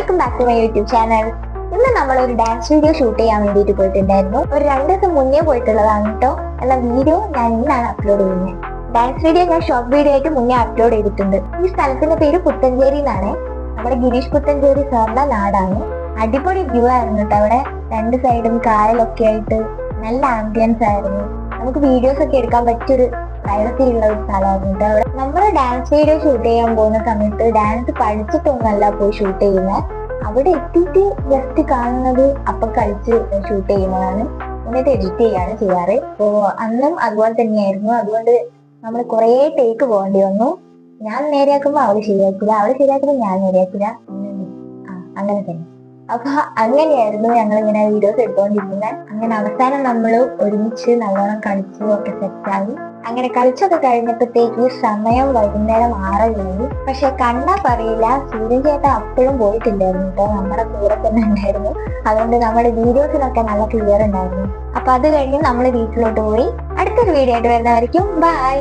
Welcome back to my YouTube channel. ഇന്ന് നമ്മൾ ഒരു ഡാൻസ് വീഡിയോ ഷൂട്ട് ചെയ്യാൻ വേണ്ടിയിട്ട് പോയിട്ടുണ്ടായിരുന്നു. ഒരു 2 ദിവസം മുന്നേ പോയിട്ടുള്ളതാണ് കേട്ടോ. എന്നാൽ വീഡിയോ ഞാൻ ഇന്നാണ് അപ്ലോഡ് ചെയ്യുന്നത്. ഡാൻസ് വീഡിയോ ഞാൻ ഷോർട്ട് വീഡിയോ ആയിട്ട് മുന്നേ അപ്ലോഡ് ചെയ്തിട്ടുണ്ട്. ഈ സ്ഥലത്തിന്റെ പേര് പുത്തഞ്ചേരി എന്നാണ്. നമ്മുടെ ഗിരീഷ് പുത്തഞ്ചേരി സാറിന്റെ നാടാണ്. അടിപൊളി വ്യൂ ആയിരുന്നു കേട്ടോ. അവിടെ 2 സൈഡും കായലൊക്കെ ആയിട്ട് നല്ല ആംബിയൻസ് ആയിരുന്നു. നമുക്ക് വീഡിയോസ് ഒക്കെ എടുക്കാൻ പറ്റിയൊരു പ്രൈവസിയുള്ള ഒരു സ്ഥലമായിരുന്നു കേട്ടോ. അവിടെ നമ്മൾ ഡാൻസ് വീഡിയോ ഷൂട്ട് ചെയ്യാൻ പോകുന്ന സമയത്ത് ഡാൻസ് പഠിച്ചിട്ടൊന്നല്ല പോയി ഷൂട്ട് ചെയ്യുന്നത്. അവിടെ എത്തിയിട്ട് ജസ്റ്റ് കാണുന്നത് അപ്പം കളിച്ച് ഷൂട്ട് ചെയ്യുന്നതാണ്. എന്നിട്ട് എഡിറ്റ് ചെയ്യാണ് ചെയ്യാറ്. അപ്പോൾ അന്നും അതുപോലെ തന്നെയായിരുന്നു. അതുകൊണ്ട് നമ്മൾ കുറേ ടേക്ക് പോകേണ്ടി വന്നു. ഞാൻ നേരെയാക്കുമ്പോൾ അവള് ശരിയാക്കില്ല, അവള് ശരിയാക്കുമ്പോൾ ഞാൻ നേരെയാക്കില്ല. അങ്ങനെ തന്നെ. അപ്പൊ അങ്ങനെയായിരുന്നു ഞങ്ങളിങ്ങനെ വീഡിയോസ് എടുത്തോണ്ടിരുന്നത്. അങ്ങനെ അവസാനം നമ്മൾ ഒരുമിച്ച് നല്ലോണം കളിച്ചു ഒക്കെ സെറ്റായി. അങ്ങനെ കളിച്ചൊക്കെ കഴിഞ്ഞപ്പോഴത്തേക്ക് സമയം വൈകുന്നേരം 6 കഴിഞ്ഞു. പക്ഷെ കണ്ടാ പറയില്ല, സൂര്യൻ ചേട്ടൻ അപ്പോഴും പോയിട്ടില്ലായിരുന്നു കേട്ടോ. നമ്മുടെ കൂടെ തന്നെ ഉണ്ടായിരുന്നു. അതുകൊണ്ട് നമ്മുടെ വീഡിയോസിനൊക്കെ നല്ല ക്ലിയർ ഉണ്ടായിരുന്നു. അപ്പൊ അത് കഴിഞ്ഞ് നമ്മൾ വീട്ടിലോട്ട് പോയി. അടുത്തൊരു വീഡിയോ ആയിട്ട് വരുന്നതായിരിക്കും. ബൈ.